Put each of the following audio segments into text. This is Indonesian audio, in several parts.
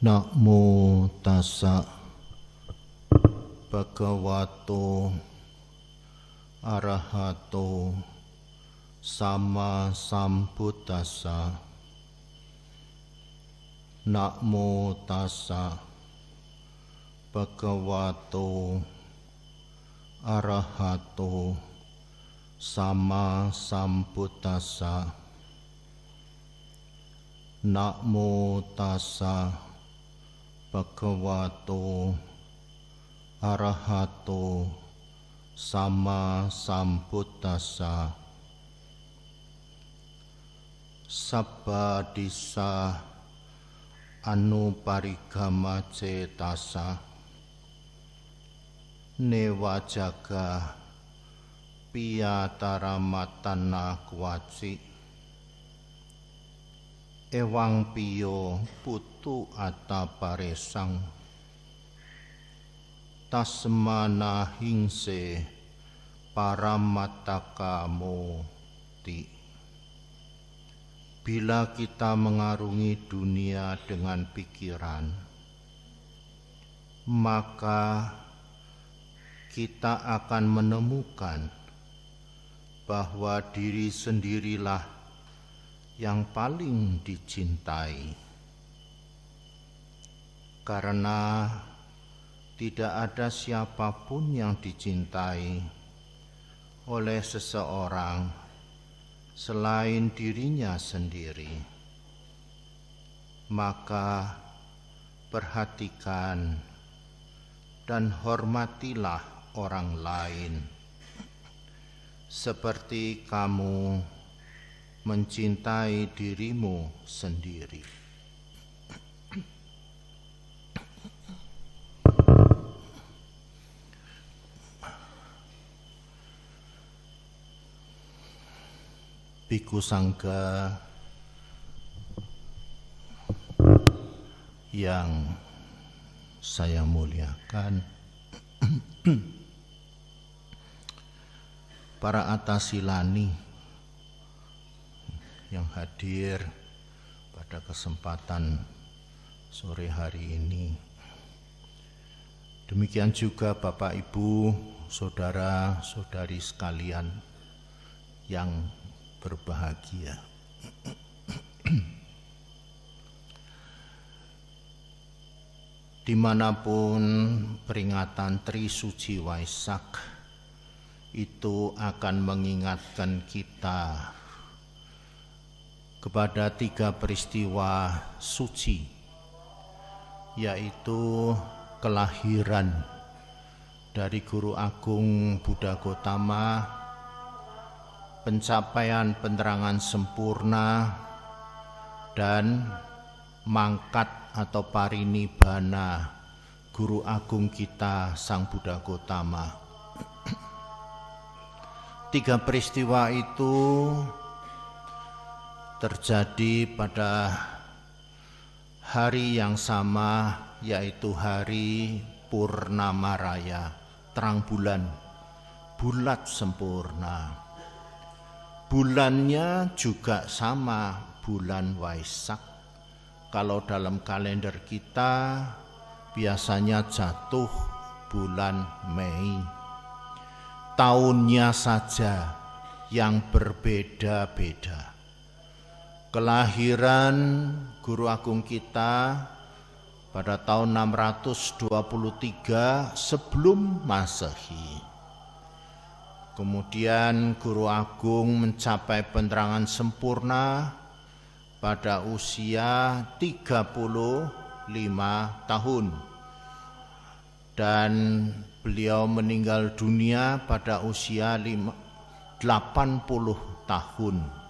Namo tassa bhagavato arahato sama sambuddhassa. Namo tassa bhagavato arahato sama sambuddhassa. Namo tassa bhagavato arahato sama sambuddhassa. Sabba dissa anuparigama cetasa newajaga piyataramatana kwaci ewang piyo putu ataparesang tasmana hingse paramataka-moti. Bila kita mengarungi dunia dengan pikiran, maka kita akan menemukan bahwa diri sendirilah yang paling dicintai, karena tidak ada siapapun yang dicintai oleh seseorang selain dirinya sendiri. Maka perhatikan dan hormatilah orang lain seperti kamu mencintai dirimu sendiri. Bhikkhu Sangga yang saya muliakan, para atasilani yang hadir pada kesempatan sore hari ini. Demikian juga Bapak Ibu, saudara-saudari sekalian yang berbahagia. Dimanapun peringatan Trisuci Waisak itu akan mengingatkan kita kepada 3 peristiwa suci, yaitu kelahiran dari Guru Agung Buddha Gotama, pencapaian penerangan sempurna, dan mangkat atau parinibbana Guru Agung kita Sang Buddha Gotama. 3 peristiwa itu terjadi pada hari yang sama, yaitu hari Purnama Raya, terang bulan, bulat sempurna. Bulannya juga sama, bulan Waisak. Kalau dalam kalender kita biasanya jatuh bulan Mei. Tahunnya saja yang berbeda-beda. Kelahiran Guru Agung kita pada tahun 623 sebelum Masehi. Kemudian Guru Agung mencapai penerangan sempurna pada usia 35 tahun. Dan beliau meninggal dunia pada usia 80 tahun.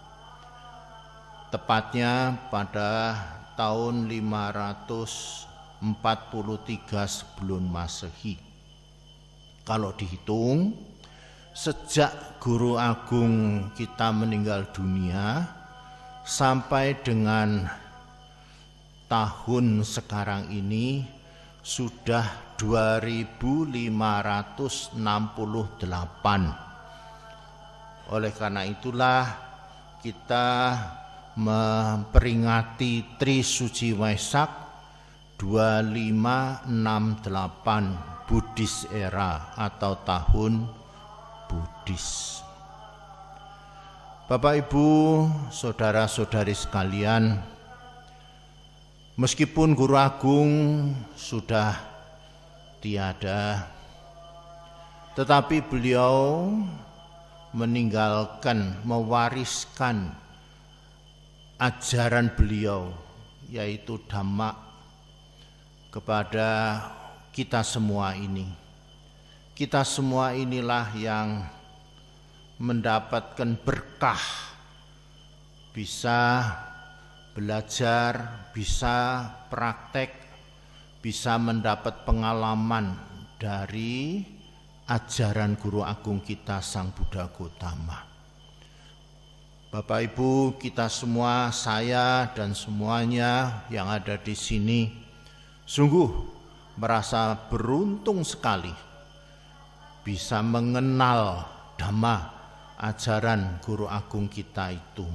Tepatnya pada tahun 543 sebelum Masehi. Kalau dihitung, sejak Guru Agung kita meninggal dunia sampai dengan tahun sekarang ini sudah 2568. Oleh karena itulah kita memperingati Trisuci Waisak 2568 Buddhist Era atau tahun Buddhis. Bapak Ibu, saudara-saudari sekalian, meskipun Guru Agung sudah tiada, tetapi beliau meninggalkan, mewariskan ajaran beliau, yaitu Dhamma, kepada kita semua ini. Kita semua inilah yang mendapatkan berkah, bisa belajar, bisa praktek, bisa mendapat pengalaman dari ajaran Guru Agung kita Sang Buddha Gautama. Bapak Ibu, kita semua, saya dan semuanya yang ada di sini sungguh merasa beruntung sekali bisa mengenal Dhamma, ajaran Guru Agung kita itu.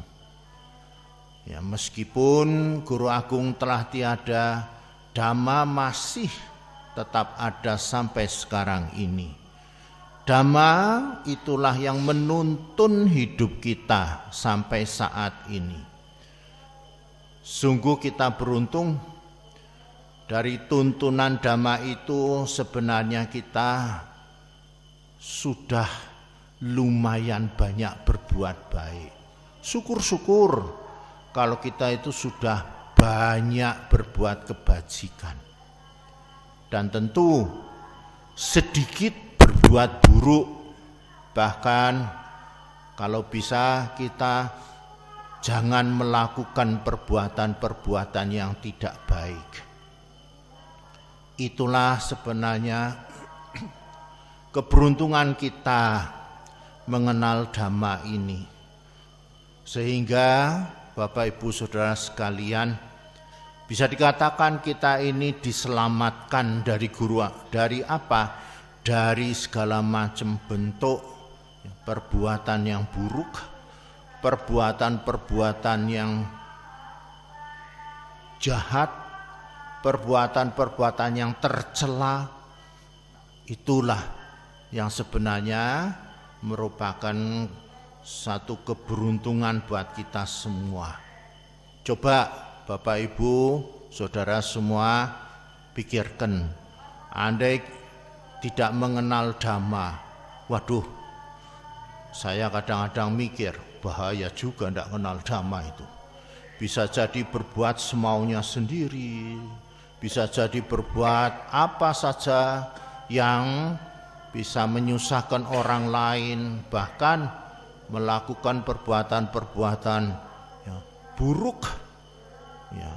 Ya, meskipun Guru Agung telah tiada, Dhamma masih tetap ada sampai sekarang ini. Dhamma itulah yang menuntun hidup kita sampai saat ini. Sungguh kita beruntung, dari tuntunan Dhamma itu sebenarnya kita sudah lumayan banyak berbuat baik. Syukur-syukur kalau kita itu sudah banyak berbuat kebajikan. Dan tentu sedikit berbuat buruk, bahkan kalau bisa kita jangan melakukan perbuatan-perbuatan yang tidak baik. Itulah sebenarnya keberuntungan kita mengenal Dhamma ini, sehingga Bapak Ibu Saudara sekalian, bisa dikatakan kita ini diselamatkan dari dari apa? Dari segala macam bentuk perbuatan yang buruk, perbuatan-perbuatan yang jahat, perbuatan-perbuatan yang tercela. Itulah yang sebenarnya merupakan satu keberuntungan buat kita semua. Coba Bapak Ibu, Saudara semua pikirkan, andai tidak mengenal Dhamma, waduh, saya kadang-kadang mikir bahaya juga tidak kenal Dhamma itu. Bisa jadi berbuat semaunya sendiri, bisa jadi berbuat apa saja yang bisa menyusahkan orang lain, bahkan melakukan perbuatan-perbuatan ya, buruk ya,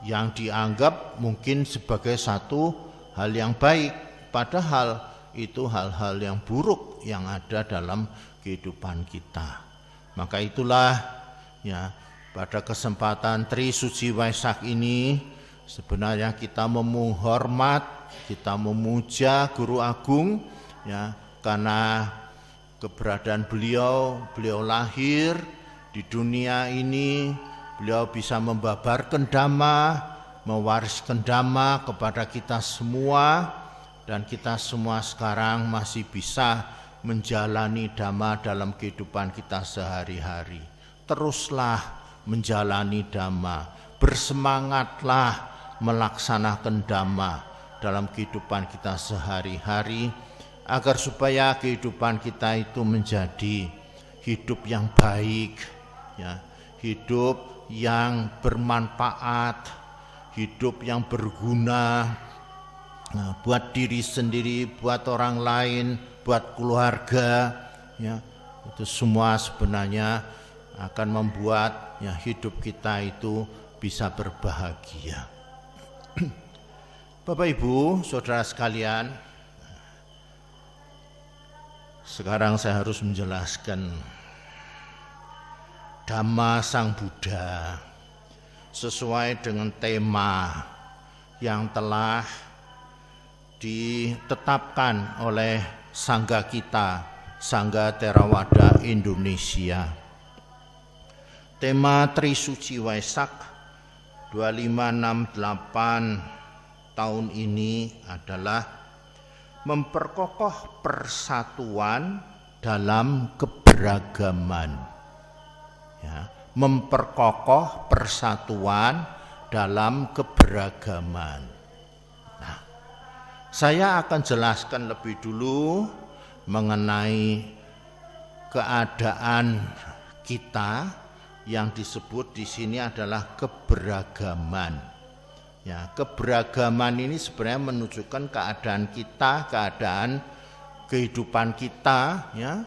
yang dianggap mungkin sebagai satu hal yang baik. Padahal itu hal-hal yang buruk yang ada dalam kehidupan kita. Maka itulah ya, pada kesempatan Tri Suci Waisak ini sebenarnya kita menghormat, kita memuja Guru Agung ya, karena keberadaan beliau lahir di dunia ini, beliau bisa membabarkan Dhamma, mewariskan Dhamma kepada kita semua. Dan kita semua sekarang masih bisa menjalani Dhamma dalam kehidupan kita sehari-hari. Teruslah menjalani Dhamma, bersemangatlah melaksanakan Dhamma dalam kehidupan kita sehari-hari, agar supaya kehidupan kita itu menjadi hidup yang baik, ya, hidup yang bermanfaat, hidup yang berguna. Nah, buat diri sendiri, buat orang lain, buat keluarga, ya, itu semua sebenarnya akan membuat ya, hidup kita itu bisa berbahagia. Bapak Ibu, Saudara sekalian, sekarang saya harus menjelaskan Dhamma Sang Buddha sesuai dengan tema yang telah ditetapkan oleh Sangga kita, Sangga Theravada Indonesia. Tema Tri Suci Waisak 2568 tahun ini adalah memperkokoh persatuan dalam keberagaman. Ya, memperkokoh persatuan dalam keberagaman. Nah, saya akan jelaskan lebih dulu mengenai keadaan kita yang disebut di sini adalah keberagaman. Ya, keberagaman ini sebenarnya menunjukkan keadaan kita, keadaan kehidupan kita, ya,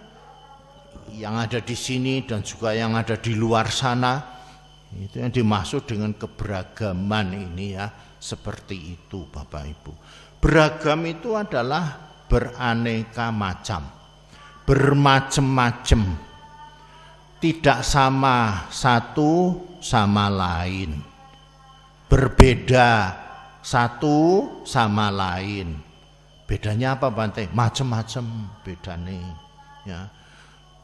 yang ada di sini dan juga yang ada di luar sana. Itu yang dimaksud dengan keberagaman ini, ya, seperti itu Bapak Ibu. Beragam itu adalah beraneka macam, bermacam-macam, tidak sama satu sama lain, berbeda satu sama lain. Bedanya apa Bante? Macam-macam bedanya, ya.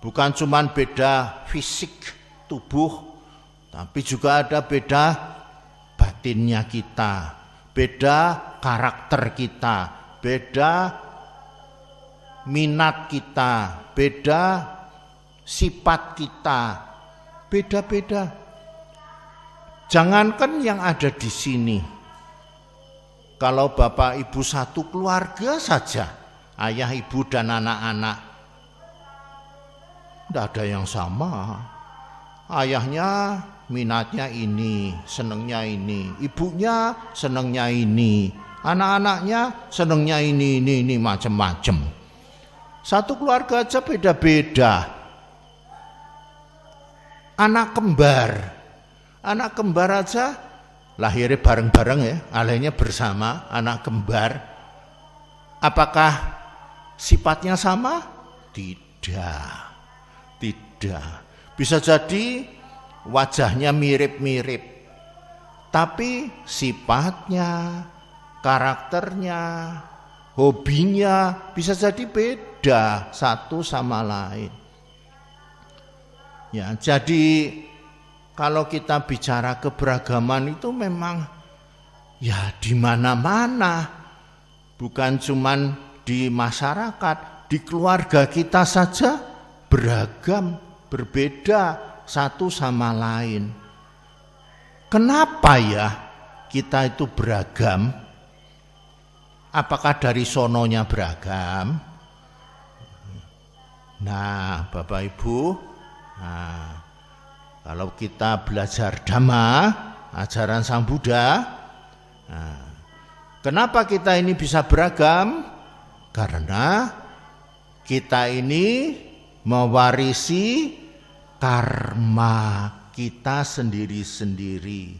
Bukan cuman beda fisik tubuh, tapi juga ada beda batinnya kita, beda karakter kita, beda minat kita, beda sifat kita, beda-beda. Jangankan yang ada di sini, kalau Bapak Ibu satu keluarga saja, ayah ibu dan anak-anak, tidak ada yang sama. Ayahnya minatnya ini, senengnya ini, ibunya senengnya ini, anak-anaknya senengnya ini macam-macam. Satu keluarga aja beda-beda. Anak kembar aja lahirnya bareng-bareng, ya, alahnya bersama, anak kembar. Apakah sifatnya sama? Tidak. Bisa jadi wajahnya mirip-mirip, tapi sifatnya, karakternya, hobinya bisa jadi beda satu sama lain. Ya, jadi kalau kita bicara keberagaman itu memang ya di mana-mana, bukan cuman di masyarakat, di keluarga kita saja beragam, berbeda satu sama lain. Kenapa ya kita itu beragam? Apakah dari sononya beragam? Nah, Bapak Ibu, kalau kita belajar Dhamma, ajaran Sang Buddha, kenapa kita ini bisa beragam? Karena kita ini mewarisi karma kita sendiri-sendiri.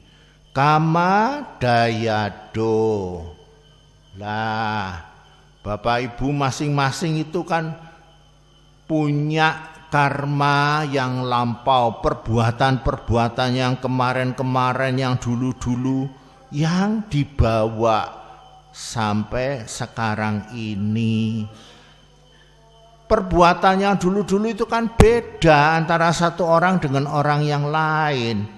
Kama dayado. Lah, Bapak Ibu masing-masing itu kan punya karma yang lampau, perbuatan-perbuatan yang kemarin-kemarin, yang dulu-dulu, yang dibawa sampai sekarang ini. Perbuatan yang dulu-dulu itu kan beda antara satu orang dengan orang yang lain.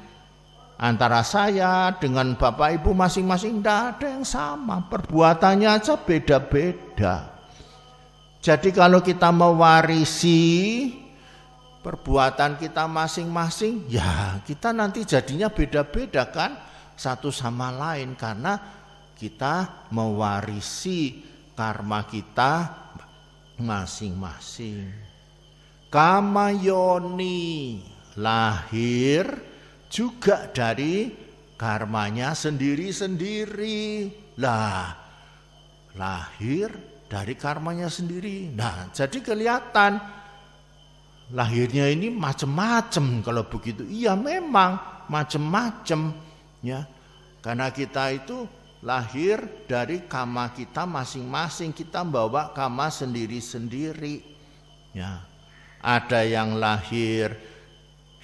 Antara saya dengan Bapak Ibu masing-masing tidak ada yang sama. Perbuatannya aja beda-beda. Jadi kalau kita mewarisi perbuatan kita masing-masing, ya kita nanti jadinya beda-beda kan satu sama lain, karena kita mewarisi karma kita masing-masing. Kamayoni, lahir juga dari karmanya sendiri-sendiri. Lah, lahir dari karmanya sendiri. Nah, jadi kelihatan lahirnya ini macam-macam kalau begitu. Iya, memang macam-macam, ya. Karena kita itu lahir dari karma kita masing-masing, kita bawa karma sendiri-sendiri. Ya. Ada yang lahir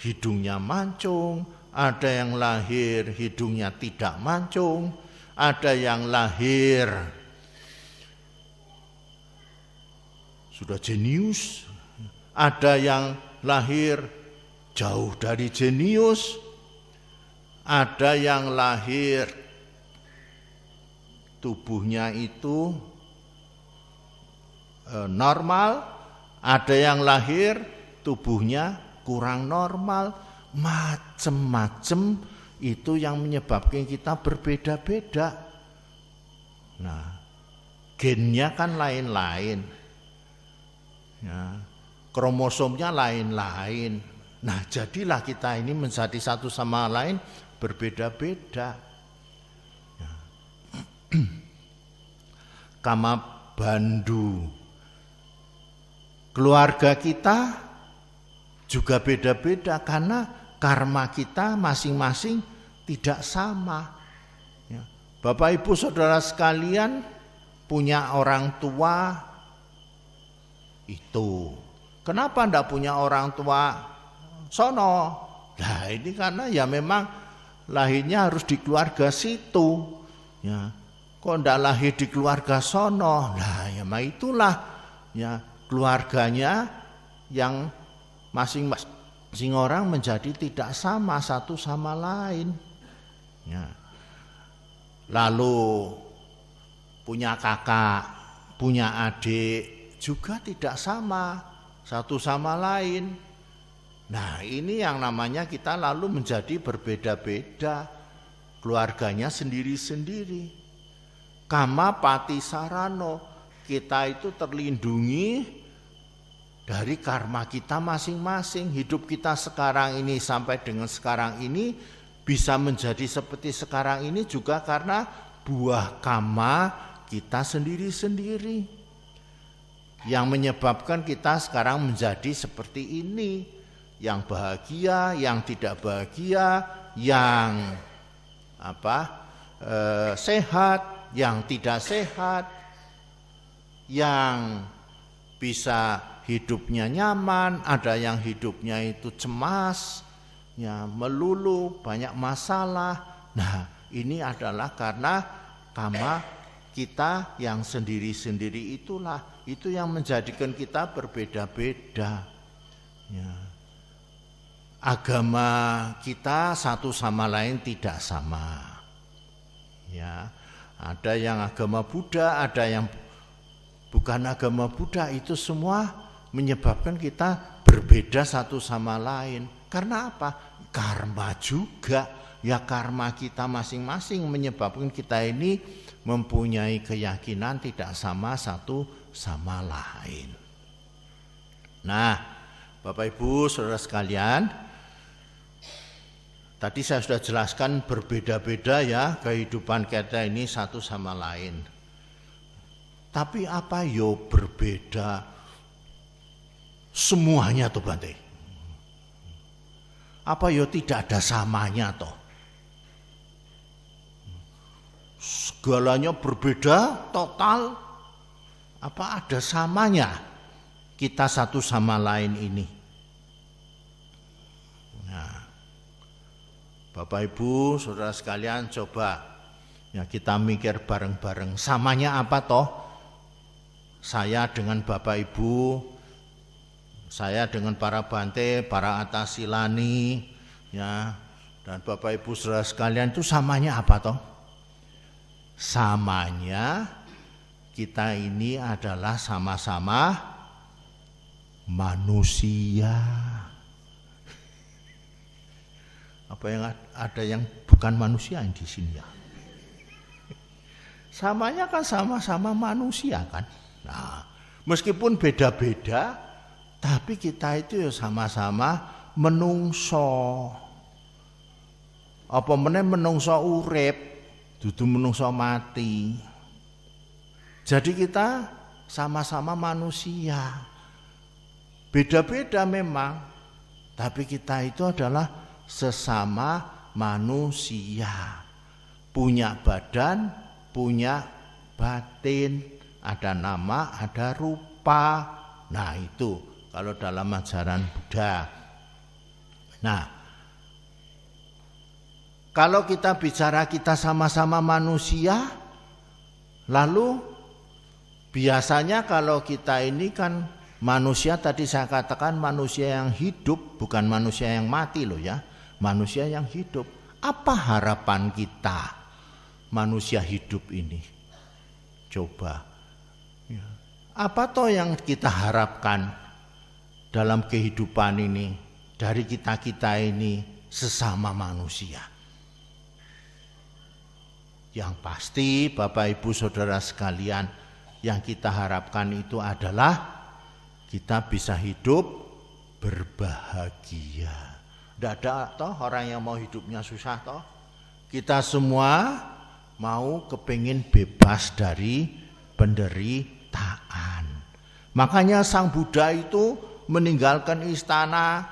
hidungnya mancung, ada yang lahir hidungnya tidak mancung, ada yang lahir sudah jenius, ada yang lahir jauh dari jenius, ada yang lahir tubuhnya itu normal, ada yang lahir tubuhnya kurang normal, macem-macem itu yang menyebabkan kita berbeda-beda. Nah, gennya kan lain-lain, ya, kromosomnya lain-lain. Nah, jadilah kita ini menjadi satu sama lain berbeda-beda. Ya. Kama bandu, keluarga kita juga beda-beda karena karma kita masing-masing tidak sama. Ya. Bapak Ibu Saudara sekalian punya orang tua itu. Kenapa enggak punya orang tua sono? Nah, ini karena ya memang lahirnya harus di keluarga situ. Ya. Kok enggak lahir di keluarga sono? Nah, ya itulah ya keluarganya yang masing-masing orang menjadi tidak sama satu sama lain. Ya. Lalu punya kakak, punya adik juga tidak sama satu sama lain. Nah, ini yang namanya kita lalu menjadi berbeda-beda, keluarganya sendiri-sendiri. Kama pati sarano, kita itu terlindungi dari karma kita masing-masing. Hidup kita sekarang ini sampai dengan sekarang ini bisa menjadi seperti sekarang ini juga karena buah karma kita sendiri-sendiri yang menyebabkan kita sekarang menjadi seperti ini, yang bahagia, yang tidak bahagia, yang sehat, yang tidak sehat, yang bisa hidupnya nyaman, ada yang hidupnya itu cemas, ya, melulu, banyak masalah. Nah, ini adalah karena karma kita yang sendiri-sendiri itulah, itu yang menjadikan kita berbeda-beda. Ya. Agama kita satu sama lain tidak sama. Ya, ada yang agama Buddha, ada yang bukan agama Buddha, itu semua menyebabkan kita berbeda satu sama lain. Karena apa? Karma juga. Ya, karma kita masing-masing menyebabkan kita ini mempunyai keyakinan tidak sama satu sama lain. Nah, Bapak Ibu Saudara sekalian, tadi saya sudah jelaskan berbeda-beda ya kehidupan kita ini satu sama lain. Tapi apa yo berbeda semuanya toh Bante? Apa yo tidak ada samanya toh? Segalanya berbeda total. Apa ada samanya kita satu sama lain ini? Nah, Bapak Ibu Saudara sekalian, coba ya kita mikir bareng-bareng, samanya apa toh? Saya dengan Bapak Ibu, saya dengan para Bante, para Atasilani, ya, dan Bapak Ibu Saudara sekalian, itu samanya apa toh? Samanya kita ini adalah sama-sama manusia. Apa yang ada yang bukan manusia di sini ya? Samanya kan sama-sama manusia kan. Nah, meskipun beda-beda, tapi kita itu ya sama-sama menungso. Apa meneh menungso urip, dudu menungso mati. Jadi kita sama-sama manusia. Beda-beda memang, tapi kita itu adalah sesama manusia. Punya badan, punya batin, ada nama, ada rupa. Nah, itu kalau dalam ajaran Buddha. Nah, kalau kita bicara kita sama-sama manusia, lalu biasanya kalau kita ini kan manusia, tadi saya katakan manusia yang hidup, bukan manusia yang mati loh ya, manusia yang hidup. Apa harapan kita manusia hidup ini? Coba. Ya. Apa toh yang kita harapkan dalam kehidupan ini dari kita-kita ini sesama manusia? Yang pasti Bapak Ibu Saudara sekalian, yang kita harapkan itu adalah kita bisa hidup berbahagia. Tidak ada toh orang yang mau hidupnya susah toh. Kita semua mau kepingin bebas dari penderitaan. Makanya Sang Buddha itu meninggalkan istana,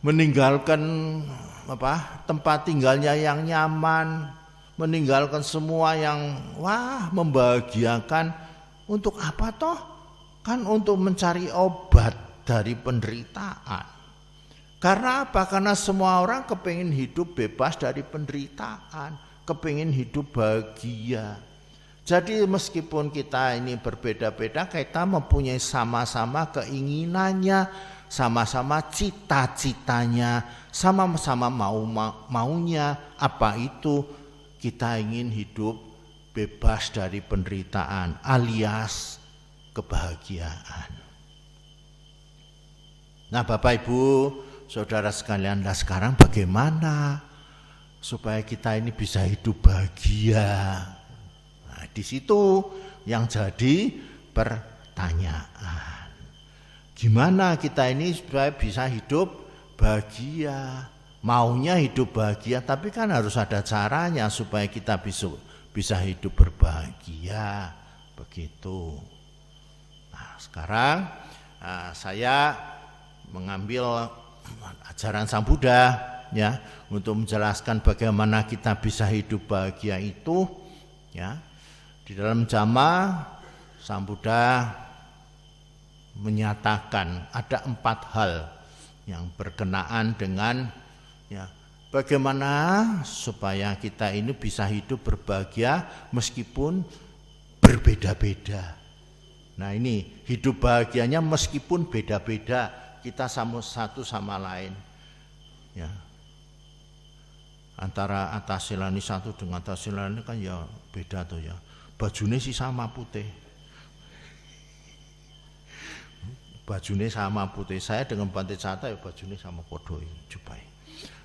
meninggalkan tempat tinggalnya yang nyaman, meninggalkan semua yang membahagiakan. Untuk apa toh? Kan untuk mencari obat dari penderitaan. Karena apa? Karena semua orang kepingin hidup bebas dari penderitaan, kepingin hidup bahagia. Jadi meskipun kita ini berbeda-beda, kita mempunyai sama-sama keinginannya, sama-sama cita-citanya, sama-sama maunya. Apa itu? Kita ingin hidup bebas dari penderitaan alias kebahagiaan. Nah Bapak Ibu Saudara sekalian, sekarang bagaimana supaya kita ini bisa hidup bahagia? Nah, di situ yang jadi pertanyaan. Gimana kita ini supaya bisa hidup bahagia? Maunya hidup bahagia, tapi kan harus ada caranya supaya kita bisa hidup berbahagia. Begitu. Nah, sekarang saya mengambil ajaran Sang Buddha ya untuk menjelaskan bagaimana kita bisa hidup bahagia itu ya. Di dalam Dhamma Sang Buddha menyatakan ada 4 hal yang berkenaan dengan ya bagaimana supaya kita ini bisa hidup berbahagia meskipun berbeda-beda. Nah ini hidup bahagianya meskipun beda-beda kita satu sama lain ya. Antara Atasilani satu dengan Atasilani kan ya beda tuh ya. Bajunya sih sama putih. Bajunya sama putih. Saya dengan Bante Cata ya bajunya sama podo jubai.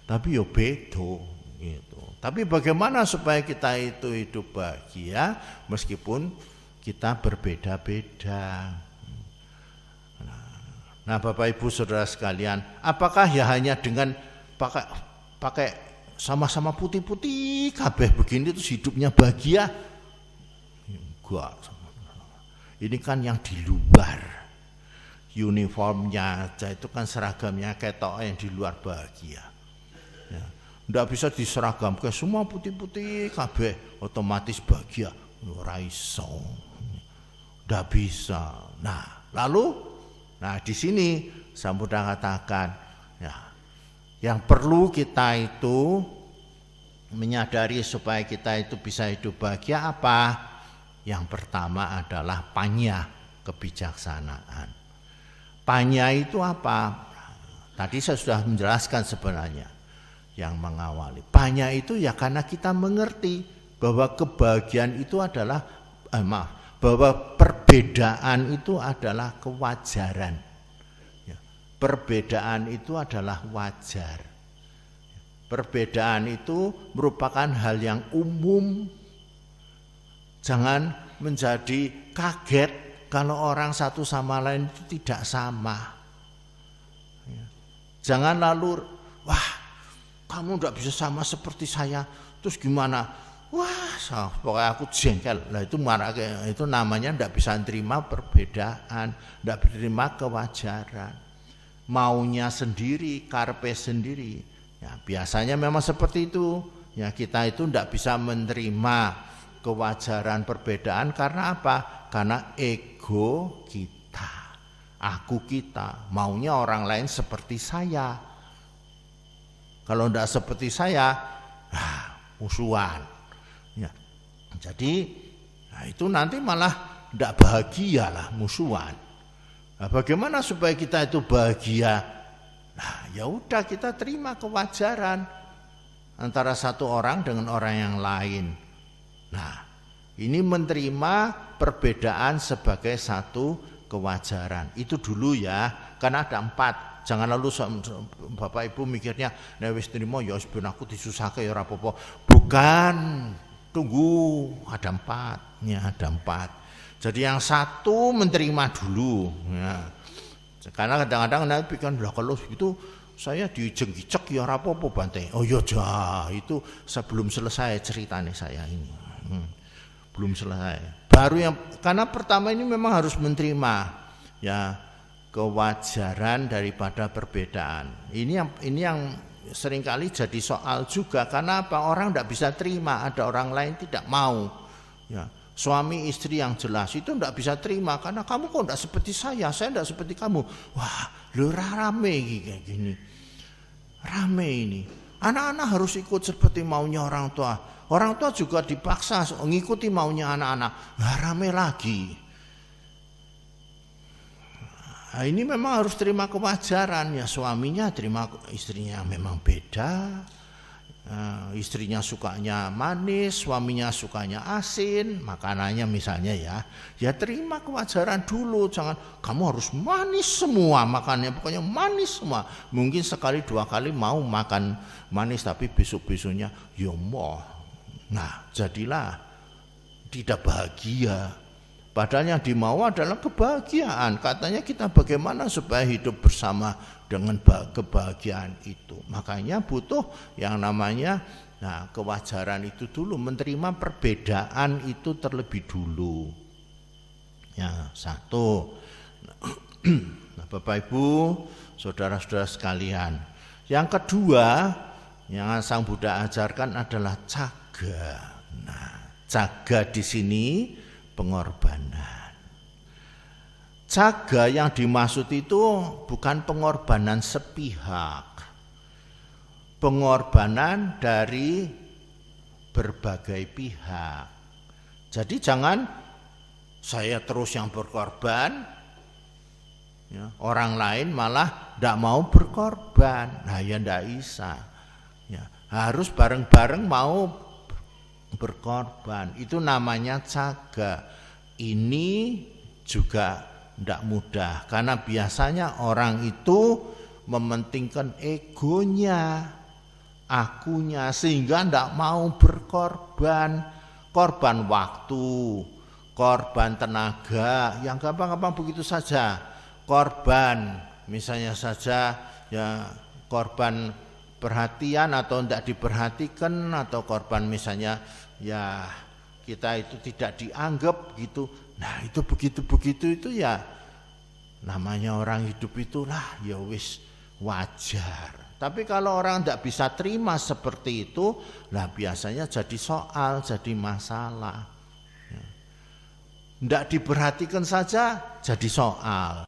Tapi ya beda gitu. Tapi bagaimana supaya kita itu hidup bahagia meskipun kita berbeda-beda. Nah Bapak Ibu Saudara sekalian, apakah ya hanya dengan pakai sama-sama putih-putih kabeh begini terus hidupnya bahagia? Enggak. Ini kan yang di luar. Uniformnya aja itu kan seragamnya ketok yang di luar bahagia. Ya. Nggak bisa diseragamkan semua putih-putih kabeh otomatis bahagia. Ora iso. Nggak bisa. Nah, lalu di sini Sang Buddha katakan ya, yang perlu kita itu menyadari supaya kita itu bisa hidup bahagia apa? Yang pertama adalah panya, kebijaksanaan. Panya itu apa? Tadi saya sudah menjelaskan sebenarnya yang mengawali. Panya itu ya karena kita mengerti bahwa kebahagiaan itu adalah bahwa perbedaan itu adalah kewajaran. Ya, perbedaan itu adalah wajar. Perbedaan itu merupakan hal yang umum. Jangan menjadi kaget kalau orang satu sama lain itu tidak sama. Ya. Jangan lalu, kamu tidak bisa sama seperti saya, terus gimana? Pokoknya aku jengkel. Lah itu marah, itu namanya tidak bisa terima perbedaan, tidak terima kewajaran. Maunya sendiri, karpe sendiri. Ya, biasanya memang seperti itu. Ya, kita itu tidak bisa menerima kewajaran perbedaan karena apa? Karena ego kita, aku kita, maunya orang lain seperti saya. Kalau tidak seperti saya, musuhan. Ya, jadi itu nanti malah tidak bahagia lah, musuhan. Nah, bagaimana supaya kita itu bahagia? Nah, ya udah kita terima kewajaran antara satu orang dengan orang yang lain. Nah, Ini menerima perbedaan sebagai satu kewajaran. Itu dulu ya, karena ada 4. Jangan lalu Bapak Ibu mikirnya, nek wis trimo ya ben aku disusahke ya ora apa-apa. Bukan, tunggu, ada 4. Ya, ada 4. Jadi yang satu menerima dulu. Ya. Karena kadang-kadang nanti pikirkan, lah kalau itu saya dijengkicek ya ora apa-apa Bante. Oh ya itu sebelum selesai ceritanya saya ini. Belum selesai. Baru yang karena pertama ini memang harus menerima ya kewajaran daripada perbedaan. Ini yang seringkali jadi soal juga, karena apa? Orang tidak bisa terima, ada orang lain tidak mau. Ya, suami istri yang jelas itu tidak bisa terima, karena kamu kok tidak seperti saya tidak seperti kamu. Wah, lu rame kayak gini. Rame ini. Anak-anak harus ikut seperti maunya orang tua. Orang tua juga dipaksa mengikuti maunya anak-anak. Nah, rame lagi. Nah, ini memang harus terima kewajaran ya, suaminya terima istrinya memang beda. Istrinya sukanya manis, suaminya sukanya asin, makanannya misalnya ya terima kewajaran dulu. Jangan kamu harus manis semua makannya, pokoknya manis semua. Mungkin sekali 2 kali mau makan manis, tapi besok-besoknya ya mau. Nah, jadilah tidak bahagia. Padahal yang dimau adalah kebahagiaan. Katanya kita bagaimana supaya hidup bersama dengan kebahagiaan itu. Makanya butuh yang namanya kewajaran itu dulu, menerima perbedaan itu terlebih dulu. Ya, satu. Nah, Bapak Ibu, saudara-saudara sekalian. Yang kedua, yang Sang Buddha ajarkan adalah caga. Nah, caga di sini pengorbanan. Caga yang dimaksud itu bukan pengorbanan sepihak. Pengorbanan dari berbagai pihak. Jadi jangan saya terus yang berkorban, ya, orang lain malah tidak mau berkorban. Nah ya tidak bisa. Ya, harus bareng-bareng mau berkorban. Itu namanya caga. Ini juga tidak mudah, karena biasanya orang itu mementingkan egonya, akunya, sehingga tidak mau berkorban. Korban waktu, korban tenaga, yang gampang-gampang begitu saja. Korban misalnya saja ya, korban perhatian atau tidak diperhatikan, atau korban misalnya ya kita itu tidak dianggap gitu. Nah itu begitu itu ya namanya orang hidup itulah ya wis wajar. Tapi kalau orang tidak bisa terima seperti itu, nah biasanya jadi soal, jadi masalah. Tidak diperhatikan saja jadi soal.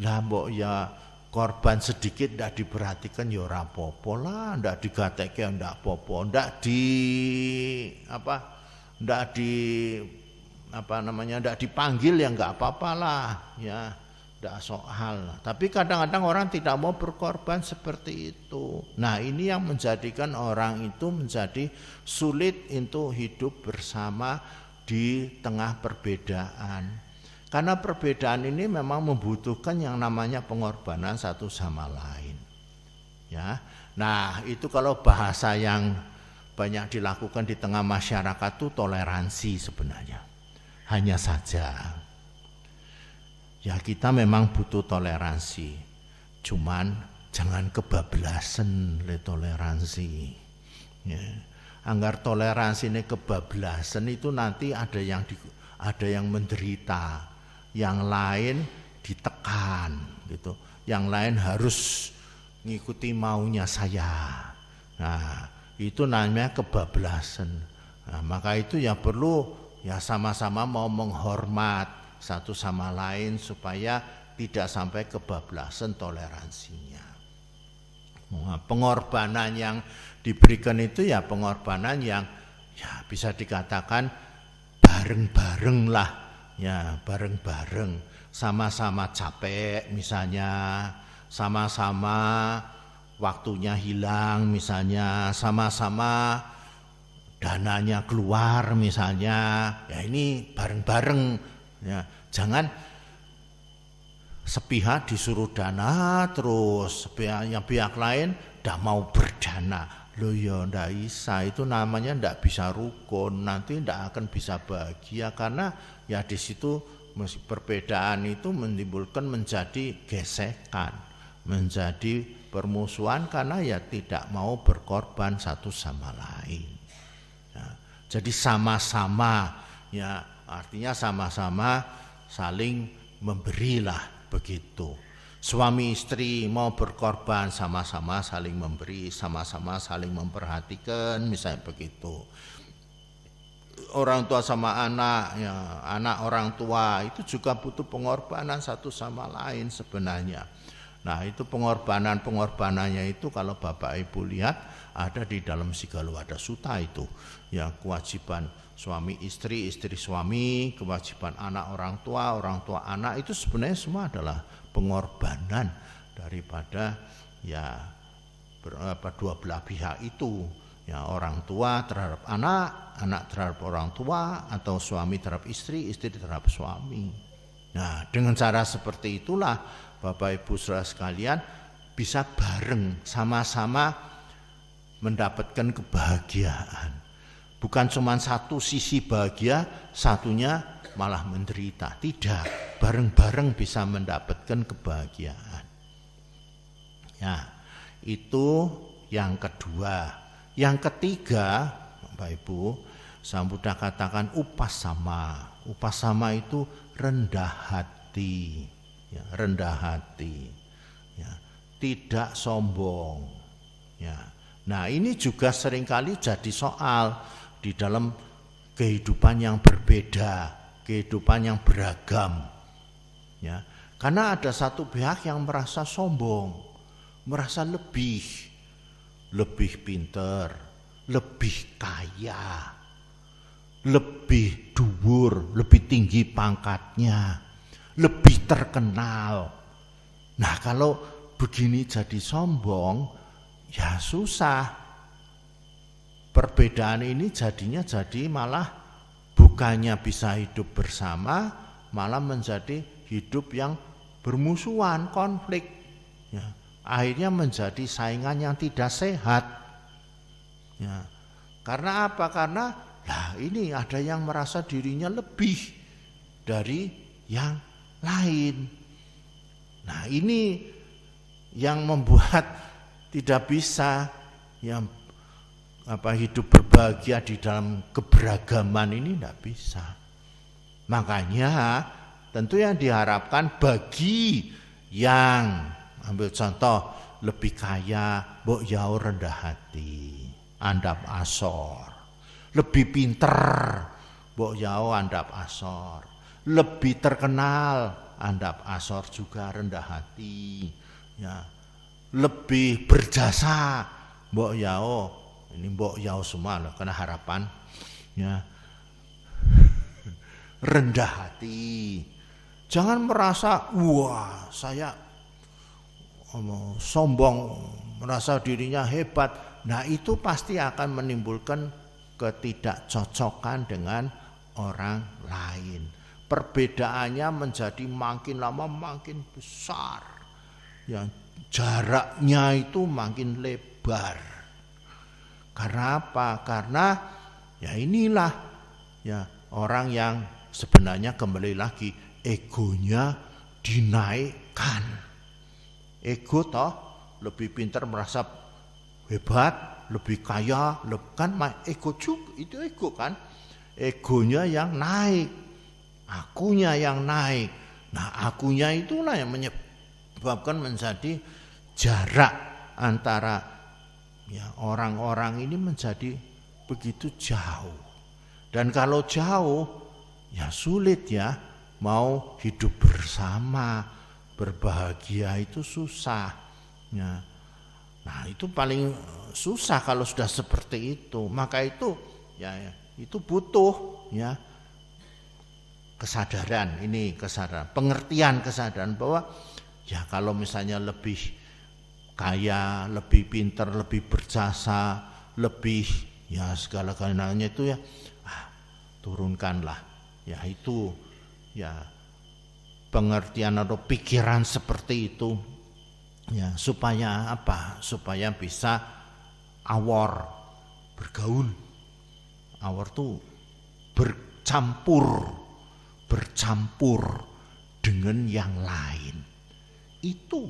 Lah mbok ya korban sedikit tidak diperhatikan ya ora apa-apa lah, tidak digatekke ndak apa-apa, ndak dipanggil ya enggak apa-apa lah ya, enggak soal. Tapi kadang-kadang orang tidak mau berkorban seperti itu. Nah, ini yang menjadikan orang itu menjadi sulit untuk hidup bersama di tengah perbedaan. Karena perbedaan ini memang membutuhkan yang namanya pengorbanan satu sama lain. Ya. Nah, itu kalau bahasa yang banyak dilakukan di tengah masyarakat itu toleransi sebenarnya. Hanya saja ya kita memang butuh toleransi, cuman jangan kebablasan le toleransi ya. Anggar toleransi ini kebablasan itu nanti ada yang menderita, yang lain ditekan gitu, yang lain harus ngikuti maunya saya. Nah itu namanya kebablasan. Nah, maka itu ya perlu ya sama-sama mau menghormat satu sama lain supaya tidak sampai kebablasan toleransinya. Nah, pengorbanan yang diberikan itu ya pengorbanan yang ya bisa dikatakan bareng-bareng lah, ya bareng-bareng, sama-sama capek misalnya, sama-sama waktunya hilang misalnya, sama-sama dananya keluar misalnya, ya ini bareng-bareng ya. Jangan sepihak disuruh dana terus pihak lain tidak mau berdana. Loh ya ndak bisa, itu namanya ndak bisa rukun, nanti ndak akan bisa bahagia karena ya di situ perbedaan itu menimbulkan menjadi gesekan, menjadi permusuhan karena ya tidak mau berkorban satu sama lain. Ya, jadi sama-sama, ya artinya sama-sama saling memberilah begitu. Suami istri mau berkorban, sama-sama saling memberi, sama-sama saling memperhatikan, misalnya begitu. Orang tua sama anak, ya, anak orang tua itu juga butuh pengorbanan satu sama lain sebenarnya. Nah itu pengorbanannya itu kalau Bapak Ibu lihat ada di dalam Sigalowada Sutta itu, ya kewajiban suami istri, istri suami, kewajiban anak orang tua anak, itu sebenarnya semua adalah pengorbanan daripada ya dua belah pihak itu, ya orang tua terhadap anak, anak terhadap orang tua, atau suami terhadap istri, istri terhadap suami. Nah dengan cara seperti itulah Bapak Ibu saudara sekalian bisa bareng sama-sama mendapatkan kebahagiaan. Bukan cuma satu sisi bahagia, satunya malah menderita. Tidak, bareng-bareng bisa mendapatkan kebahagiaan. Ya, itu yang kedua. Yang ketiga, Bapak Ibu, Sang Buddha katakan upasama. Upasama itu rendah hati, ya, rendah hati, ya, tidak sombong. Ya. Nah ini juga seringkali jadi soal di dalam kehidupan yang berbeda, kehidupan yang beragam, ya. Karena ada satu pihak yang merasa sombong, merasa lebih pinter, lebih kaya, lebih dhuwur, lebih tinggi pangkatnya, lebih terkenal. Nah kalau begini jadi sombong, ya susah. Perbedaan ini jadinya jadi malah bukannya bisa hidup bersama, malah menjadi hidup yang bermusuhan, konflik. Ya, akhirnya menjadi saingan yang tidak sehat. Ya, karena apa? Karena ini ada yang merasa dirinya lebih dari yang lain. Nah ini yang membuat tidak bisa yang hidup berbahagia di dalam keberagaman ini tidak bisa. Makanya tentu yang diharapkan bagi yang ambil contoh lebih kaya, mbok yao rendah hati, andap asor. Lebih pinter, mbok yao andap asor. Lebih terkenal, andap asor juga rendah hati. Ya. Lebih berjasa, mbok yao, ini mbok yao semua loh, karena harapan, ya, rendah hati. Jangan merasa wah saya sombong, merasa dirinya hebat. Nah itu pasti akan menimbulkan ketidakcocokan dengan orang lain. Perbedaannya menjadi makin lama makin besar, ya, jaraknya itu makin lebar. Karena apa? Karena ya inilah ya orang yang sebenarnya kembali lagi egonya dinaikkan. Ego toh lebih pintar merasa hebat, lebih kaya, kan ego juga, itu ego kan. Egonya yang naik, akunya yang naik. Nah akunya itulah yang menyebabkan menjadi jarak antara ya orang-orang ini menjadi begitu jauh. Dan kalau jauh ya sulit ya mau hidup bersama, berbahagia itu susah ya. Nah itu paling susah kalau sudah seperti itu. Maka itu ya itu butuh ya kesadaran, ini kesadaran, pengertian kesadaran bahwa ya kalau misalnya lebih kaya, lebih pintar, lebih berjasa, lebih ya segala-galanya itu ya turunkanlah ya itu ya pengertian atau pikiran seperti itu ya supaya apa? Supaya bisa awor bergaul. Awor tuh bercampur dengan yang lain. Itu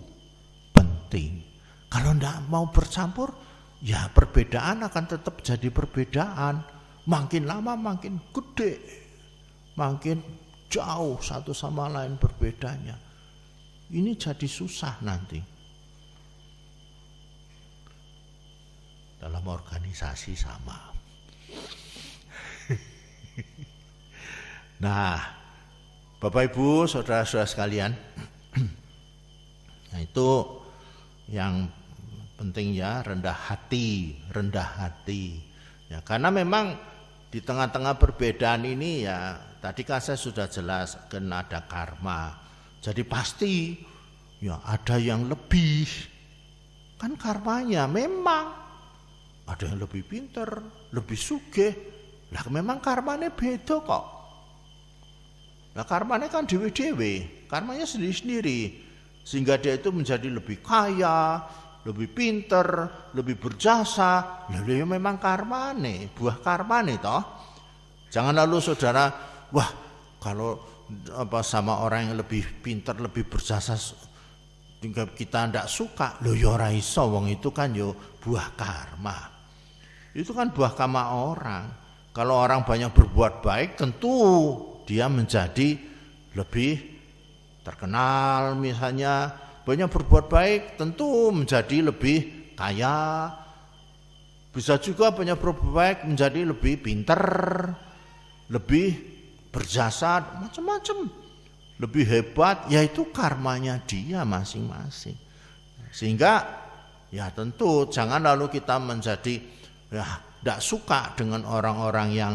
penting. Kalau enggak mau bercampur, ya perbedaan akan tetap jadi perbedaan. Makin lama makin gede, makin jauh satu sama lain berbedanya. Ini jadi susah nanti. Dalam organisasi sama. Nah, Bapak Ibu, saudara-saudara sekalian, nah itu yang penting ya, rendah hati. Ya, karena memang di tengah-tengah perbedaan ini ya, tadi kan saya sudah jelaskan ada karma. Jadi pasti ya ada yang lebih. Kan karmanya memang ada yang lebih pinter, lebih sugih. Lah memang karmanya beda kok. Nah karmanya kan dewe-dewe, karmanya sendiri-sendiri. Sehingga dia itu menjadi lebih kaya, lebih pinter, lebih berjasa. Lalu ya memang karmane, buah karmane toh. Jangan lalu saudara, wah kalau sama orang yang lebih pinter, lebih berjasa kita ndak suka, loh ya ora iso, wong itu kan yo buah karma. Itu kan buah karma orang. Kalau orang banyak berbuat baik, tentu dia menjadi lebih terkenal misalnya. Banyak berbuat baik tentu menjadi lebih kaya. Bisa juga banyak berbuat baik menjadi lebih pinter, lebih berjasa, macam-macam. Lebih hebat, yaitu karmanya dia masing-masing. Sehingga ya tentu jangan lalu kita menjadi ya tidak suka dengan orang-orang yang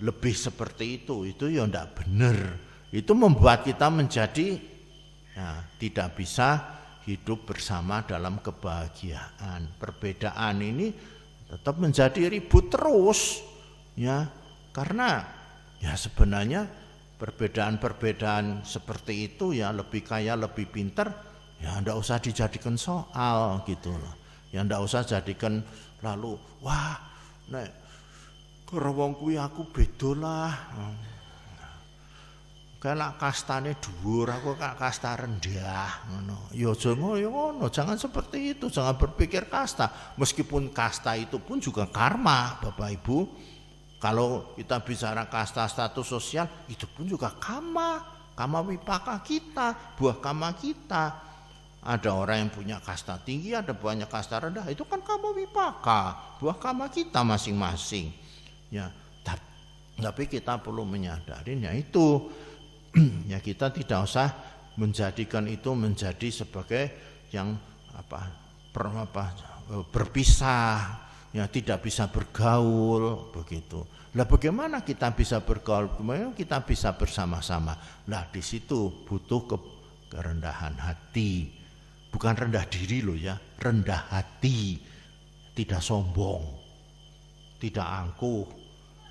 lebih seperti itu ya tidak benar. Itu membuat kita menjadi ya, tidak bisa hidup bersama dalam kebahagiaan. Perbedaan ini tetap menjadi ribut terus ya, karena ya sebenarnya perbedaan-perbedaan seperti itu ya, lebih kaya, lebih pintar ya tidak usah dijadikan soal gitu loh. Ya tidak usah jadikan lalu wah nek karo wong kuwi aku beda lah. Kalau kastane dhuwur, aku kasta rendah, ngono. Ya aja ngono, jangan seperti itu, jangan berpikir kasta. Meskipun kasta itu pun juga karma, Bapak Ibu. Kalau kita bicara kasta status sosial, itu pun juga karma wipaka kita, buah karma kita. Ada orang yang punya kasta tinggi, ada banyak kasta rendah, itu kan karma wipaka, buah karma kita masing-masing. Ya, tapi kita perlu menyadari ya itu. Ya kita tidak usah menjadikan itu menjadi sebagai yang berpisah, ya tidak bisa bergaul begitu. Lah bagaimana kita bisa bergaul? Bagaimana kita bisa bersama-sama? Lah di situ butuh kerendahan hati, bukan rendah diri loh ya, rendah hati, tidak sombong, tidak angkuh,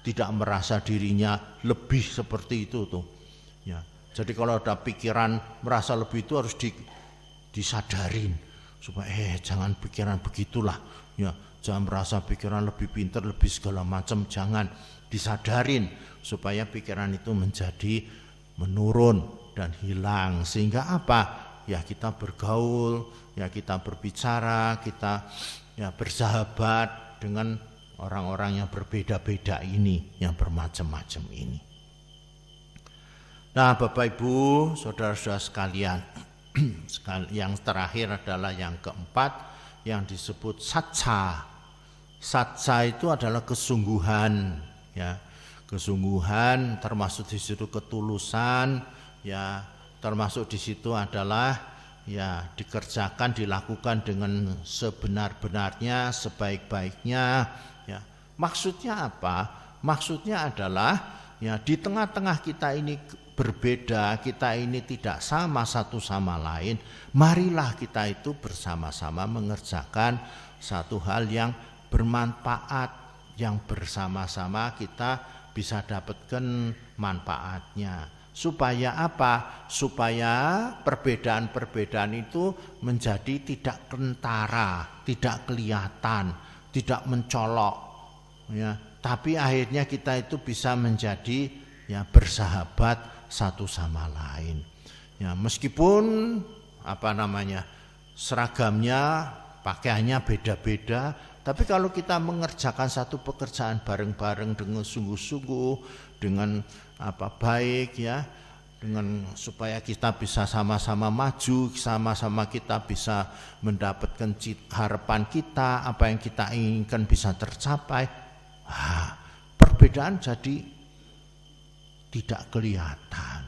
tidak merasa dirinya lebih seperti itu tuh. Ya, jadi kalau ada pikiran merasa lebih itu harus disadarin supaya jangan pikiran begitulah. Ya, jangan merasa pikiran lebih pintar, lebih segala macam, jangan, disadarin supaya pikiran itu menjadi menurun dan hilang. Sehingga apa? Ya kita bergaul, ya kita berbicara, kita ya bersahabat dengan orang-orang yang berbeda-beda ini, yang bermacam-macam ini. Nah Bapak Ibu, saudara-saudara sekalian, yang terakhir adalah yang keempat yang disebut satsa. Satsa itu adalah kesungguhan, ya, kesungguhan termasuk di situ ketulusan, ya, termasuk di situ adalah ya dikerjakan, dilakukan dengan sebenar-benarnya, sebaik-baiknya. Ya, maksudnya apa? Maksudnya adalah ya di tengah-tengah kita ini berbeda, kita ini tidak sama satu sama lain, marilah kita itu bersama-sama mengerjakan satu hal yang bermanfaat, yang bersama-sama kita bisa dapatkan manfaatnya. Supaya apa? Supaya perbedaan-perbedaan itu menjadi tidak kentara, tidak kelihatan, tidak mencolok, ya. Tapi akhirnya kita itu bisa menjadi ya bersahabat satu sama lain. Ya, meskipun seragamnya, pakaiannya beda-beda, tapi kalau kita mengerjakan satu pekerjaan bareng-bareng dengan sungguh-sungguh, dengan baik, ya, dengan supaya kita bisa sama-sama maju, sama-sama kita bisa mendapatkan harapan kita, apa yang kita inginkan bisa tercapai. Perbedaan jadi tidak kelihatan.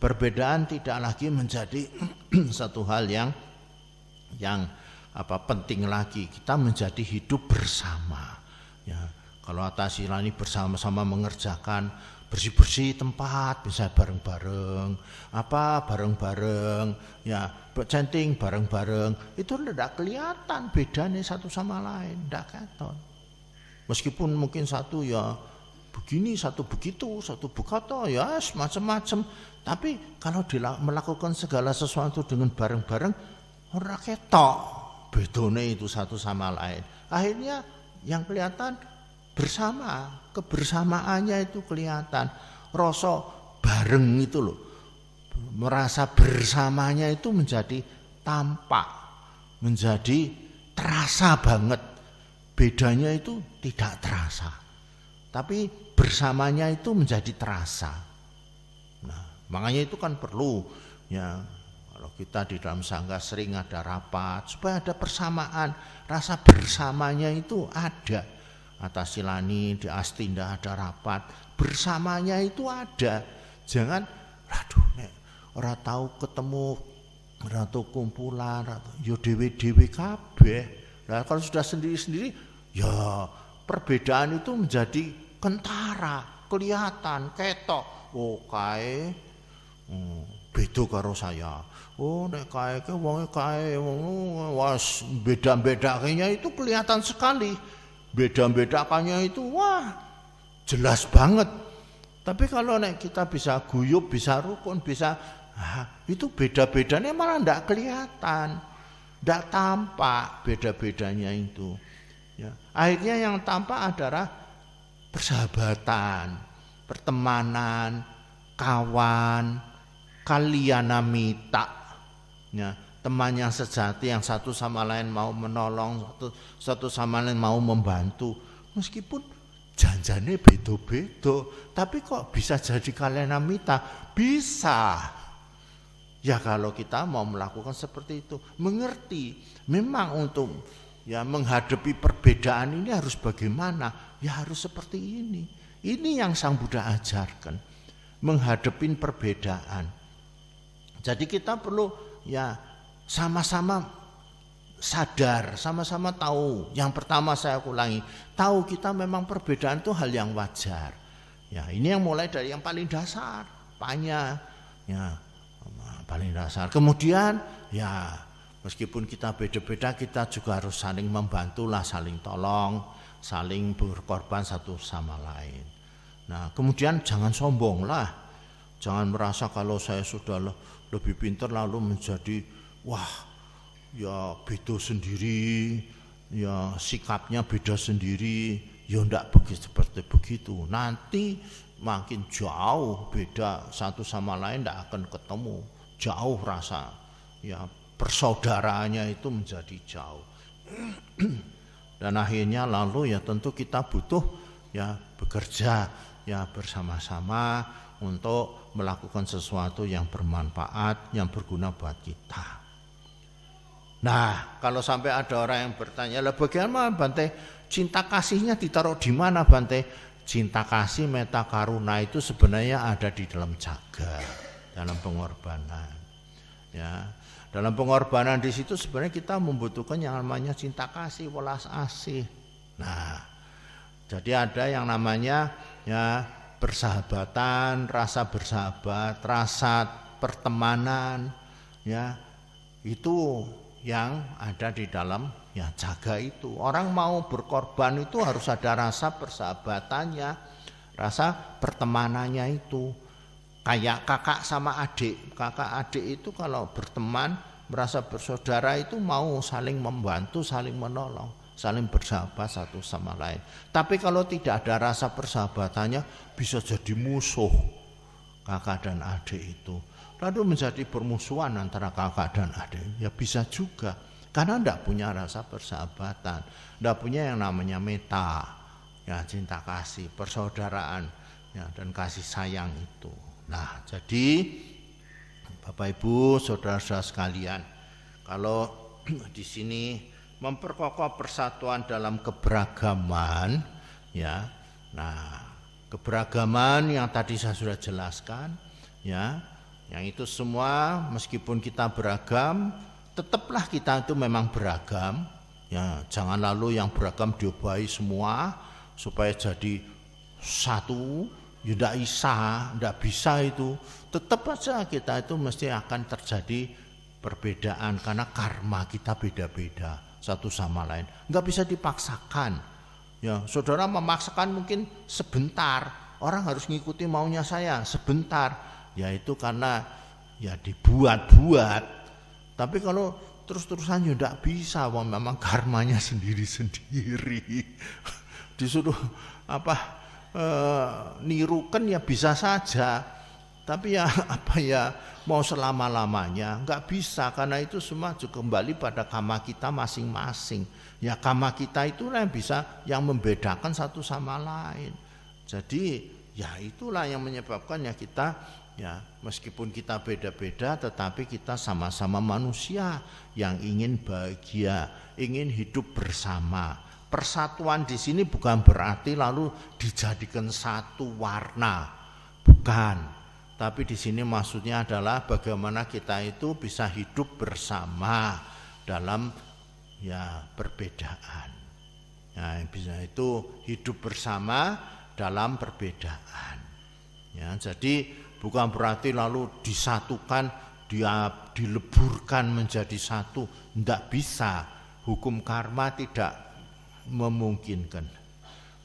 Perbedaan tidak lagi menjadi satu hal yang penting lagi. Kita menjadi hidup bersama, ya. Kalau atas ini bersama-sama mengerjakan bersih-bersih tempat bisa bareng-bareng, bareng-bareng, ya, centing bareng-bareng, itu tidak kelihatan bedanya satu sama lain, tidak kelihatan. Meskipun mungkin satu ya begini, satu begitu, satu begitu, ya macam-macam. Tapi kalau melakukan segala sesuatu dengan bareng-bareng, orang ketok bedone itu satu sama lain. Akhirnya yang kelihatan bersama, kebersamaannya itu kelihatan. Rasa bareng itu loh, merasa bersamanya itu menjadi tampak, menjadi terasa banget. Bedanya itu tidak terasa, tapi bersamanya itu menjadi terasa. Nah, makanya itu kan perlu, ya, kalau kita di dalam sangga sering ada rapat supaya ada persamaan, rasa bersamanya itu ada. Atas Silani di Astinda ada rapat, bersamanya itu ada. Jangan nek ora tahu ketemu, ora tahu kumpulan, yo dewe-dewe kabeh. Nah, kalau sudah sendiri-sendiri, ya perbedaan itu menjadi kentara, kelihatan, ketok. Oh kae beda karo saya. Oh nek kae ke wonge kae was beda-bedanya itu kelihatan sekali. Beda-bedakannya itu wah jelas banget. Tapi kalau nek kita bisa guyub, bisa rukun, bisa itu beda-bedanya malah ndak kelihatan, ndak tampak beda-bedanya itu. Ya. Akhirnya yang tampak adalah persahabatan, pertemanan, kawan, kalyanamita, ya, teman yang sejati yang satu sama lain mau menolong, satu sama lain mau membantu. Meskipun janjane beda-beda, tapi kok bisa jadi kalyanamita? Bisa. Ya kalau kita mau melakukan seperti itu, mengerti memang untuk ya menghadapi perbedaan ini harus bagaimana? Ya harus seperti ini. Ini yang Sang Buddha ajarkan, menghadapi perbedaan. Jadi kita perlu ya sama-sama sadar, sama-sama tahu. Yang pertama saya ulangi, tahu kita memang perbedaan itu hal yang wajar. Ya, ini yang mulai dari yang paling dasar, ya, paling dasar. Kemudian ya meskipun kita beda-beda, kita juga harus saling membantu lah, saling tolong, saling berkorban satu sama lain. Nah, kemudian jangan sombong lah. Jangan merasa kalau saya sudah lebih pintar lalu menjadi wah, ya beda sendiri, ya sikapnya beda sendiri, ya enggak seperti begitu. Nanti makin jauh beda satu sama lain, enggak akan ketemu. Jauh rasa, ya persaudaraannya itu menjadi jauh. Dan akhirnya lalu ya tentu kita butuh ya bekerja ya bersama-sama untuk melakukan sesuatu yang bermanfaat, yang berguna buat kita. Nah, kalau sampai ada orang yang bertanya, lah bagaimana Bante, cinta kasihnya ditaruh di mana Bante? Cinta kasih meta karuna itu sebenarnya ada di dalam jagat, dalam pengorbanan. Ya, dalam pengorbanan di situ sebenarnya kita membutuhkan yang namanya cinta kasih, welas asih. Nah, jadi ada yang namanya ya persahabatan, rasa bersahabat, rasa pertemanan, ya itu yang ada di dalam ya jaga itu. Orang mau berkorban itu harus ada rasa persahabatannya, rasa pertemanannya itu. Kayak kakak sama adik. Kakak adik itu kalau berteman, merasa bersaudara itu mau saling membantu, saling menolong, saling bersahabat satu sama lain. Tapi kalau tidak ada rasa persahabatannya, bisa jadi musuh kakak dan adik itu. Lalu menjadi permusuhan antara kakak dan adik, ya bisa juga. Karena tidak punya rasa persahabatan, tidak punya yang namanya meta, ya cinta kasih, persaudaraan, ya dan kasih sayang itu. Nah, jadi Bapak Ibu, saudara-saudara sekalian, kalau di sini memperkokoh persatuan dalam keberagaman, ya, nah keberagaman yang tadi saya sudah jelaskan, ya. Yang itu semua meskipun kita beragam, tetaplah kita itu memang beragam. Ya, jangan lalu yang beragam diobahi semua supaya jadi satu. Ya tidak bisa itu. Tetap saja kita itu mesti akan terjadi perbedaan karena karma kita beda-beda satu sama lain. Enggak bisa dipaksakan. Ya, saudara memaksakan mungkin sebentar. Orang harus ngikuti maunya saya sebentar. Ya itu karena ya dibuat-buat. Tapi kalau terus-terusan ya tidak bisa, memang karmanya sendiri-sendiri. Disuruh nirukan ya bisa saja. Tapi ya mau selama-lamanya enggak bisa, karena itu semua juga kembali pada karma kita masing-masing. Ya karma kita itulah yang bisa yang membedakan satu sama lain. Jadi ya itulah yang menyebabkan ya kita ya meskipun kita beda-beda tetapi kita sama-sama manusia yang ingin bahagia, ingin hidup bersama. Persatuan di sini bukan berarti lalu dijadikan satu warna, bukan. Tapi di sini maksudnya adalah bagaimana kita itu bisa hidup bersama dalam ya perbedaan. Ya, bisa itu hidup bersama dalam perbedaan. Ya, jadi bukan berarti lalu disatukan, dia dileburkan menjadi satu. Tidak bisa. Hukum karma tidak memungkinkan.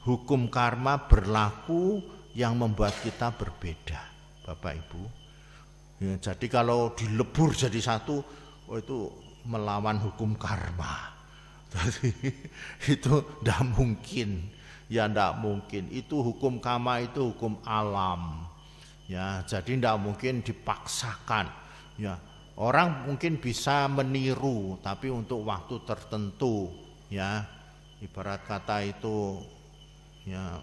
Hukum karma berlaku yang membuat kita berbeda, Bapak Ibu. Ya, jadi kalau dilebur jadi satu, itu melawan hukum karma. Jadi itu tidak mungkin. Ya tidak mungkin. Itu hukum karma, itu hukum alam. Ya, jadi tidak mungkin dipaksakan. Ya, orang mungkin bisa meniru, tapi untuk waktu tertentu. Ya, ibarat kata itu, ya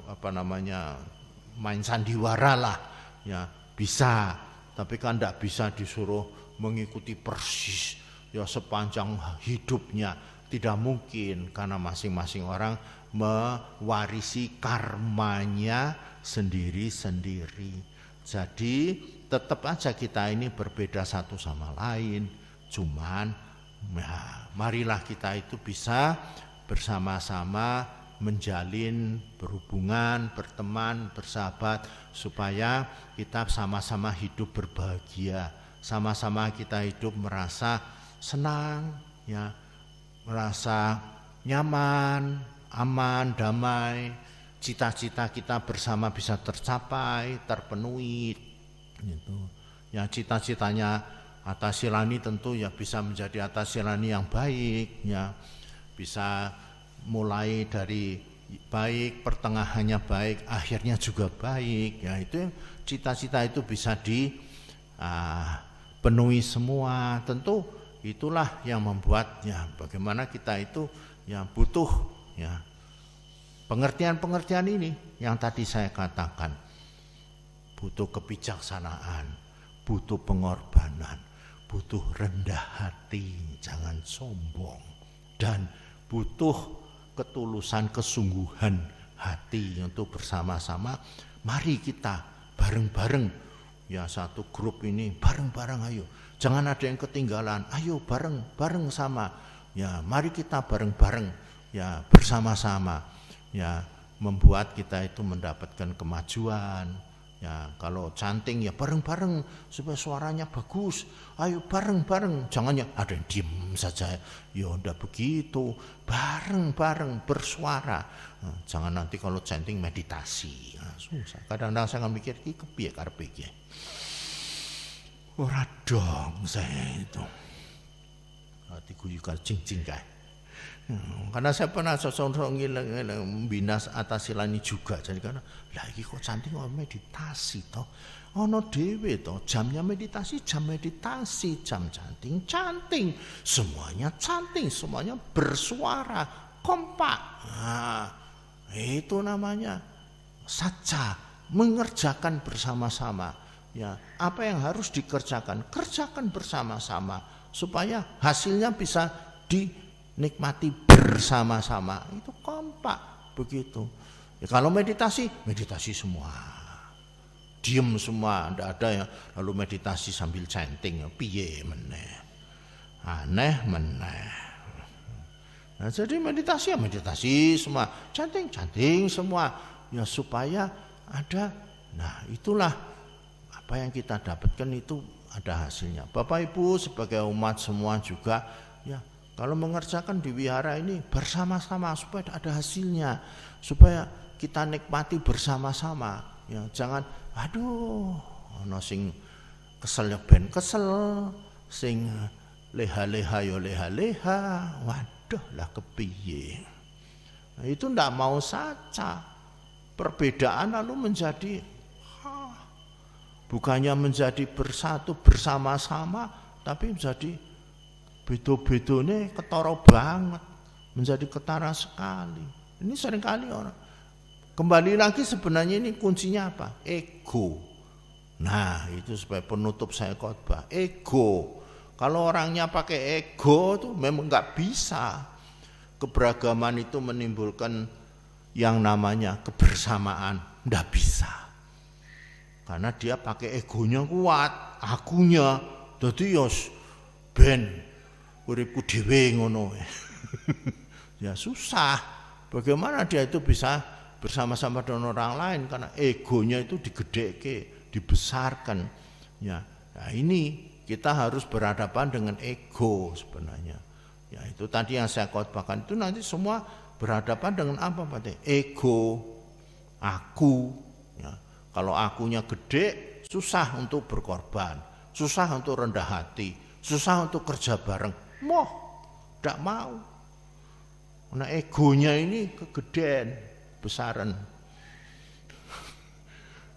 main sandiwara lah. Ya, bisa. Tapi kan tidak bisa disuruh mengikuti persis. Ya, sepanjang hidupnya tidak mungkin, karena masing-masing orang mewarisi karmanya sendiri-sendiri. Jadi tetap aja kita ini berbeda satu sama lain. Cuman ya, marilah kita itu bisa bersama-sama menjalin berhubungan, berteman, bersahabat, supaya kita sama-sama hidup berbahagia. Sama-sama kita hidup merasa senang, ya, merasa nyaman, aman, damai. Cita-cita kita bersama bisa tercapai, terpenuhi gitu. Ya, cita-citanya Atasilani tentu ya bisa menjadi Atasilani yang baik, ya. Bisa mulai dari baik, pertengahannya baik, akhirnya juga baik. Ya, itu cita-cita itu bisa dipenuhi semua. Tentu itulah yang membuatnya bagaimana kita itu ya butuh ya pengertian-pengertian ini yang tadi saya katakan. Butuh kebijaksanaan, butuh pengorbanan, butuh rendah hati, jangan sombong, dan butuh ketulusan, kesungguhan hati untuk bersama-sama. Mari kita bareng-bareng, ya satu grup ini bareng-bareng, ayo. Jangan ada yang ketinggalan, ayo bareng-bareng sama. Ya, mari kita bareng-bareng, ya bersama-sama. Ya, membuat kita itu mendapatkan kemajuan, Ya, kalau canting ya bareng-bareng supaya suaranya bagus. Ayo bareng-bareng, jangan ya ada yang diem saja. Ya ndak begitu, bareng-bareng bersuara. Nah, jangan nanti kalau canting meditasi. Nah, susah. Kadang-kadang saya mikir iki kepiye karepe iki. Ora dong saya itu. Hati guyu cing-cing kae. Karena saya pernah sosok binas atas silani juga, jadi karena lagi kok cantik kok meditasi toh, ono dewe toh jamnya meditasi, jam meditasi, jam canting, semuanya canting, semuanya bersuara kompak. Nah, itu namanya saja mengerjakan bersama-sama. Ya, apa yang harus dikerjakan, kerjakan bersama-sama supaya hasilnya bisa dinikmati bersama-sama. Itu kompak begitu. Ya, kalau meditasi semua, diem semua, tidak ada ya lalu meditasi sambil chanting, piye meneh, aneh meneh. Nah, jadi meditasi semua, chanting semua, ya supaya ada. Nah, itulah apa yang kita dapatkan itu ada hasilnya. Bapak Ibu sebagai umat semua juga ya. Kalau mengerjakan di wihara ini bersama-sama supaya ada hasilnya, supaya kita nikmati bersama-sama. Ya, jangan aduh, ono sing kesel ya ben kesel, sing leha-leha ya leha-leha. Waduh lah kepiye. Nah, itu ndak mau saja. Perbedaan lalu menjadi bukannya menjadi bersatu bersama-sama, tapi menjadi beda-bedanya ketara banget, menjadi ketara sekali. Ini seringkali orang kembali lagi sebenarnya ini kuncinya apa? Ego. Nah, itu supaya penutup saya khotbah, ego. Kalau orangnya pakai ego tuh memang nggak bisa. Keberagaman itu menimbulkan yang namanya kebersamaan, nggak bisa. Karena dia pakai egonya kuat, akunya, dadi yos ben uripku dhewe ngono. Ya susah. Bagaimana dia itu bisa bersama-sama dengan orang lain karena egonya itu digedeke, dibesarkan. Ya, nah ini kita harus berhadapan dengan ego sebenarnya. Ya itu tadi yang saya khotbahkan itu nanti semua berhadapan dengan apa Pak? Ego, aku. Ya, kalau akunya gede, susah untuk berkorban, susah untuk rendah hati, susah untuk kerja bareng. Tidak mau. Nah egonya ini kegedean, besaran.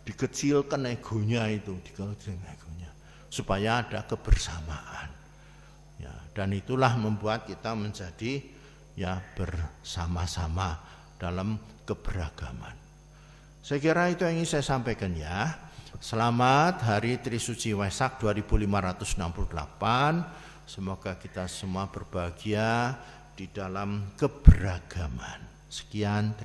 Dikecilkan egonya itu, supaya ada kebersamaan. Ya, dan itulah membuat kita menjadi ya bersama-sama dalam keberagaman. Saya kira itu yang ingin saya sampaikan ya. Selamat Hari Trisuci Waisak 2568. Semoga kita semua berbahagia di dalam keberagaman. Sekian, terima kasih.